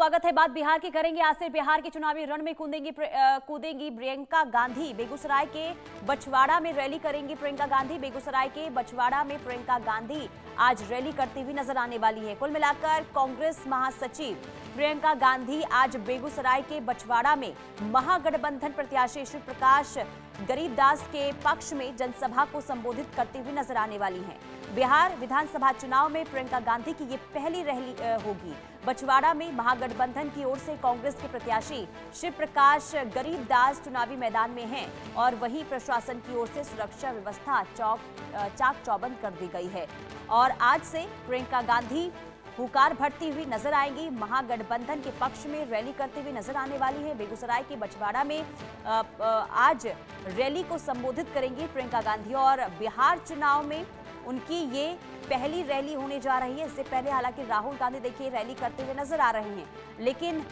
स्वागत है। बात बिहार की करेंगे। आज से बिहार के चुनावी रण में कूदेंगी प्रियंका गांधी। बेगूसराय के बछवाड़ा में रैली करेंगी प्रियंका गांधी। बेगूसराय के बछवाड़ा में प्रियंका गांधी आज रैली करती हुई नजर आने वाली है। कुल मिलाकर कांग्रेस महासचिव प्रियंका गांधी आज बेगूसराय के बछवाड़ा में महागठबंधन प्रत्याशी शिव प्रकाश गरीबदास के पक्ष में जनसभा को संबोधित करती हुई नजर आने वाली हैं। बिहार विधानसभा चुनाव में प्रियंका गांधी की ये पहली रैली होगी। बछवाड़ा में महागठबंधन की ओर से कांग्रेस के प्रत्याशी शिव प्रकाश गरीबदास चुनावी मैदान में हैं और वहीं प्रशासन की ओर से सुरक्षा व्यवस्था चाक चौबंद कर दी गई है। और आज से प्रियंका गांधी हुकार भरती हुई नजर आएंगी। महागठबंधन के पक्ष में रैली करते हुए नजर आने वाली है। बेगूसराय के बछवाड़ा में आज रैली को संबोधित करेंगी प्रियंका गांधी और बिहार चुनाव में उनकी ये पहली रैली होने जा रही है। इससे पहले हालांकि राहुल गांधी देखिए रैली करते हुए नजर आ रहे हैं, लेकिन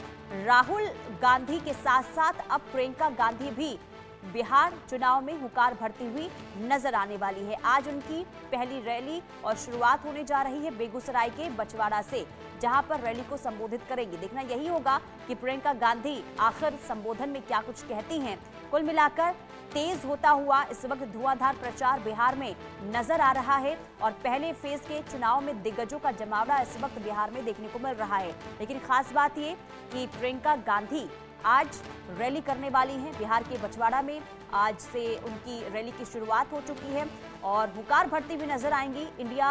राहुल गांधी के साथ साथ अब प्रियंका गांधी भी बिहार चुनाव में हुकार भरती हुई नजर आने वाली है। आज उनकी पहली रैली और शुरुआत होने जा रही है बेगूसराय के बछवाड़ा से, जहां पर रैली को संबोधित करेंगी। देखना यही होगा कि प्रियंका गांधी आखिर संबोधन में क्या कुछ कहती हैं। कुल मिलाकर तेज होता हुआ इस वक्त धुआंधार प्रचार बिहार में नजर आ रहा है और पहले फेज के चुनाव में दिग्गजों का जमावड़ा इस वक्त बिहार में देखने को मिल रहा है। लेकिन खास बात ये कि प्रियंका गांधी आज रैली करने वाली हैं बिहार के बछवाड़ा में। आज से उनकी रैली की शुरुआत हो चुकी है और हुकार भरती हुई नजर आएंगी इंडिया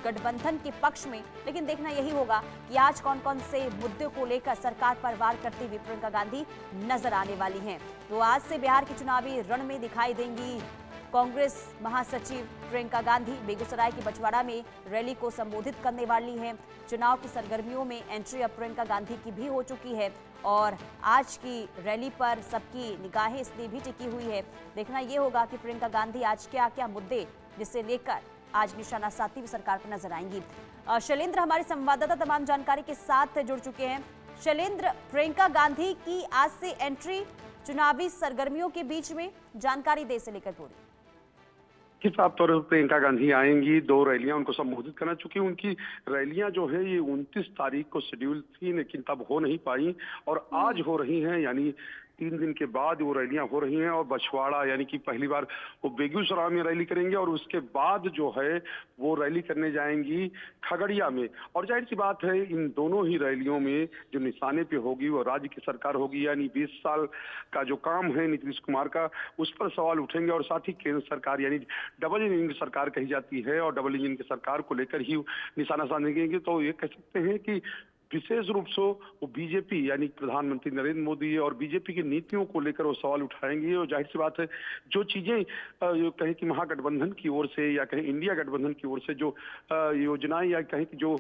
गठबंधन के पक्ष में। लेकिन देखना यही होगा कि आज कौन कौन से मुद्दों को लेकर सरकार पर वार करती हुई प्रियंका गांधी नजर आने वाली हैं। तो आज से बिहार के चुनावी रण में दिखाई देंगी कांग्रेस महासचिव प्रियंका गांधी। बेगूसराय के बछवाड़ा में रैली को संबोधित करने वाली हैं। चुनाव की सरगर्मियों में एंट्री अब प्रियंका गांधी की भी हो चुकी है और आज की रैली पर सबकी निगाहें इसलिए भी टिकी हुई है। देखना ये होगा कि प्रियंका गांधी आज क्या क्या मुद्दे जिसे लेकर आज निशाना साधती हुई सरकार पर नजर आएंगी। शैलेंद्र हमारे संवाददाता तमाम जानकारी के साथ जुड़ चुके हैं। शैलेंद्र, प्रियंका गांधी की आज से एंट्री चुनावी सरगर्मियों के बीच में जानकारी दे से लेकर पूरी किस साफ तौर पर प्रियंका गांधी आएंगी। 2 रैलियां उनको संबोधित करना, चूंकि उनकी रैलियां जो है ये 29 तारीख को शेड्यूल थी, लेकिन तब हो नहीं पाई और आज हो रही हैं। यानी 3 दिन के बाद वो रैलियां हो रही हैं और बछवाड़ा यानी कि पहली बार वो बेगूसराय में रैली करेंगे और उसके बाद जो है वो रैली करने जाएंगी खगड़िया में। और जाहिर सी बात है इन दोनों ही रैलियों में जो निशाने पे होगी वो राज्य की सरकार होगी। यानी 20 साल का जो काम है नीतीश कुमार का, उस पर सवाल उठेंगे और साथ ही केंद्र सरकार यानी डबल इंजन की सरकार कही जाती है और डबल इंजन की सरकार को लेकर ही निशाना साधेंगे। तो ये कह सकते हैं कि विशेष रूप से वो बीजेपी यानी प्रधानमंत्री नरेंद्र मोदी और बीजेपी की नीतियों को लेकर वो सवाल उठाएंगे। और जाहिर सी बात है जो चीजें कहें कि महागठबंधन की ओर से या कहें इंडिया गठबंधन की ओर से जो योजनाएं या कहें कि जो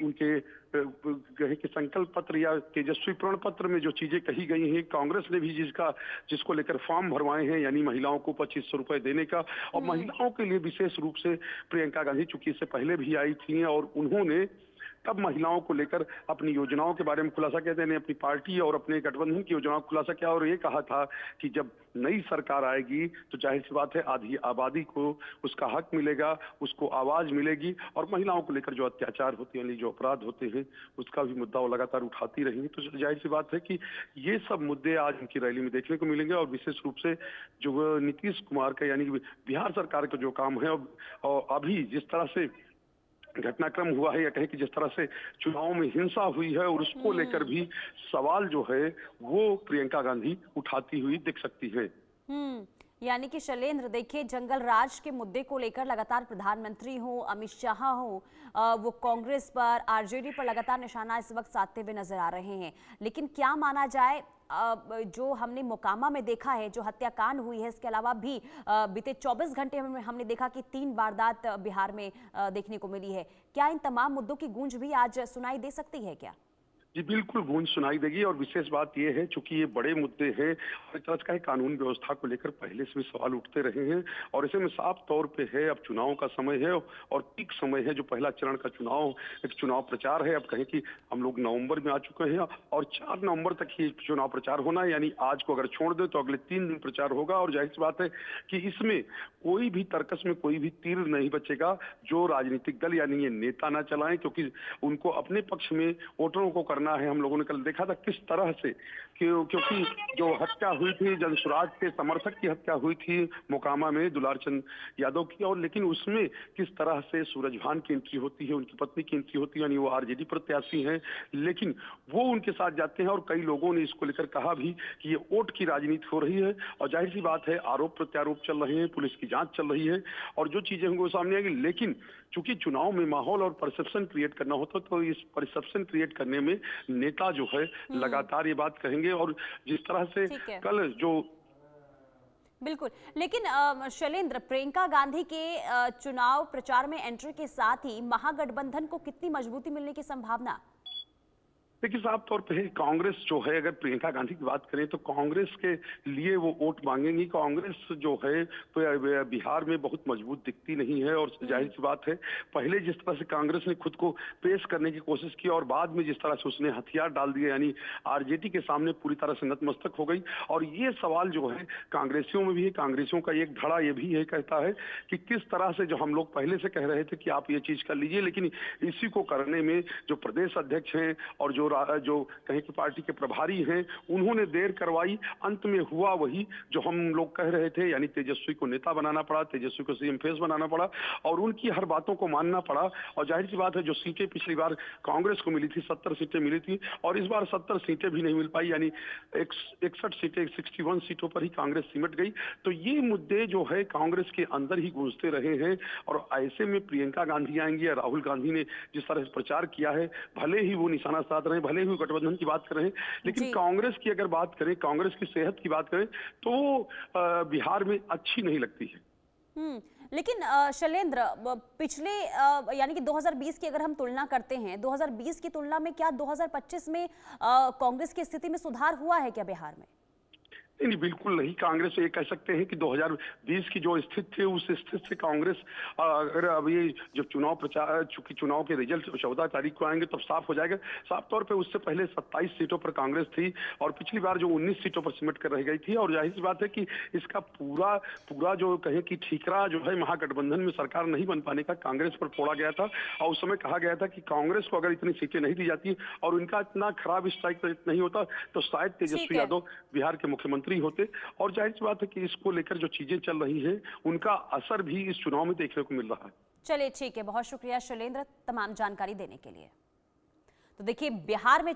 उनके कहें कि संकल्प पत्र या तेजस्वी प्रण पत्र में जो चीजें कही गई हैं, कांग्रेस ने भी जिसको लेकर फॉर्म भरवाए हैं, यानी महिलाओं को 2500 रुपए देने का। और महिलाओं के लिए विशेष रूप से प्रियंका गांधी चूंकि इससे पहले भी आई थी और उन्होंने तब महिलाओं को लेकर अपनी योजनाओं के बारे में खुलासा किया, ने अपनी पार्टी और अपने गठबंधन की योजनाओं को खुलासा किया और ये कहा था कि जब नई सरकार आएगी तो जाहिर सी बात है आधी आबादी को उसका हक मिलेगा, उसको आवाज मिलेगी और महिलाओं को लेकर जो अत्याचार होते हैं, जो अपराध होते हैं, उसका भी मुद्दा वो लगातार उठाती रहेंगी। तो जाहिर सी बात है कि ये सब मुद्दे आज उनकी रैली में देखने को मिलेंगे और विशेष रूप से जो नीतीश कुमार का यानी बिहार सरकार का जो काम है और अभी जिस तरह से घटनाक्रम हुआ है या कहें कि जिस तरह से चुनाव में हिंसा हुई है और उसको लेकर भी सवाल जो है वो प्रियंका गांधी उठाती हुई दिख सकती है। यानी कि शैलेंद्र देखिए, जंगल राज के मुद्दे को लेकर लगातार प्रधानमंत्री हो, अमित शाह हो, वो कांग्रेस पर, आरजेडी पर लगातार निशाना इस वक्त साधते हुए नजर आ रहे हैं। लेकिन क्या माना जाए, जो हमने मोकामा में देखा है, जो हत्याकांड हुई है, इसके अलावा भी बीते 24 घंटे में हमने देखा कि 3 वारदात बिहार में देखने को मिली है। क्या इन तमाम मुद्दों की गूंज भी आज सुनाई दे सकती है क्या? जी बिल्कुल गूंज सुनाई देगी और विशेष बात यह है चूंकि ये बड़े मुद्दे हैं और एक तरह का कानून व्यवस्था को लेकर पहले से भी सवाल उठते रहे हैं और ऐसे में साफ तौर पे है अब चुनाव का समय है और पीक समय है। जो पहला चरण का चुनाव एक चुनाव प्रचार है, अब कहें कि हम लोग नवंबर में आ चुके हैं और 4 नवंबर तक ही चुनाव प्रचार होना है। यानी आज को अगर छोड़ दे तो अगले 3 दिन प्रचार होगा और जाहिर सी बात है कि इसमें कोई भी तर्कस में कोई भी तीर नहीं बचेगा जो राजनीतिक दल यानी ये नेता ना चलाएं, क्योंकि उनको अपने पक्ष में वोटरों को करना करना है। हम लोगों ने कल देखा था किस तरह से क्योंकि जो हत्या हुई थी, जनसुराज के समर्थक की हत्या हुई थी मोकामा में दुलार चंद यादव की, और लेकिन उसमें किस तरह से सूरजभान की एंट्री होती है, उनकी पत्नी की एंट्री होती है, यानी वो आरजेडी प्रत्याशी हैं, लेकिन वो उनके साथ जाते हैं। और कई लोगों ने इसको लेकर कहा भी कि ये वोट की राजनीति हो रही है, और जाहिर सी बात है आरोप प्रत्यारोप चल रहे हैं, पुलिस की जांच चल रही है, और जो चीजें होंगी वो सामने आएंगी। लेकिन चूंकि चुनाव में माहौल और परसेप्शन क्रिएट करना होता है, तो इस परसेप्शन क्रिएट करने में नेता जो है लगातार ये बात कहेंगे। और जिस तरह से ठीक है। कल जो बिल्कुल, लेकिन शैलेंद्र, प्रियंका गांधी के चुनाव प्रचार में एंट्री के साथ ही महागठबंधन को कितनी मजबूती मिलने की संभावना? देखिए, साफ तौर पे कांग्रेस जो है, अगर प्रियंका गांधी की बात करें तो कांग्रेस के लिए वो वोट मांगेंगी। कांग्रेस जो है बिहार में बहुत मजबूत दिखती नहीं है, और जाहिर सी बात है पहले जिस तरह से कांग्रेस ने खुद को पेश करने की कोशिश की और बाद में जिस तरह से उसने हथियार डाल दिए, यानी आरजेडी के सामने पूरी तरह से नतमस्तक हो गई। और ये सवाल जो है कांग्रेसियों में भी है, कांग्रेसियों का एक धड़ा ये भी है कहता है कि किस तरह से, जो हम लोग पहले से कह रहे थे कि आप ये चीज कर लीजिए, लेकिन इसी को करने में जो प्रदेश अध्यक्ष हैं और जो कहीं की पार्टी के प्रभारी हैं, उन्होंने देर करवाई। अंत में हुआ वही जो हम लोग कह रहे थे, यानी तेजस्वी को नेता बनाना पड़ा, तेजस्वी को सीएम फेस बनाना पड़ा, और उनकी हर बातों को मानना पड़ा। और जाहिर सी बात है जो सीटें पिछली बार कांग्रेस को मिली थी, 70 सीटें मिली थी, और इस बार 70 सीटें भी नहीं मिल पाई, यानी 61 सीटें, 61 सीटों पर ही कांग्रेस सिमट गई। तो ये मुद्दे जो है कांग्रेस के अंदर ही गूंजते रहे हैं, और ऐसे में प्रियंका गांधी आएंगी या राहुल गांधी ने जिस तरह से प्रचार किया है, भले ही वो निशाना साध रहे हैं, भले ही गठबंधन की बात कर रहे हैं, लेकिन कांग्रेस की अगर बात करें, कांग्रेस की सेहत की बात करें, तो बिहार में अच्छी नहीं लगती है। लेकिन शैलेंद्र, पिछले यानी कि 2020 की अगर हम तुलना करते हैं, 2020 की तुलना में क्या 2025 में कांग्रेस की स्थिति में सुधार हुआ है क्या बिहार में? नहीं, बिल्कुल नहीं। कांग्रेस ये कह सकते हैं कि 2020 की जो स्थिति थी, उस स्थिति से कांग्रेस, अगर अभी जब चुनाव प्रचार, चूंकि चुनाव के रिजल्ट 14 तारीख को आएंगे तब साफ हो जाएगा। साफ तौर पे उससे पहले 27 सीटों पर कांग्रेस थी, और पिछली बार जो 19 सीटों पर सिमट कर रह गई थी। और जाहिर सी बात है कि इसका पूरा जो कहें कि ठीकरा जो है महागठबंधन में सरकार नहीं बन पाने का कांग्रेस पर फोड़ा गया था। और उस समय कहा गया था कि कांग्रेस को अगर इतनी सीटें नहीं दी जाती और उनका इतना खराब स्ट्राइक रेट नहीं होता, तो शायद तेजस्वी यादव बिहार के मुख्यमंत्री होते। और जाहिर सी बात है कि इसको लेकर जो चीजें चल रही हैं, उनका असर भी इस चुनाव में देखने को मिल रहा है। चलिए, ठीक है, बहुत शुक्रिया शैलेंद्र तमाम जानकारी देने के लिए। तो देखिए, बिहार में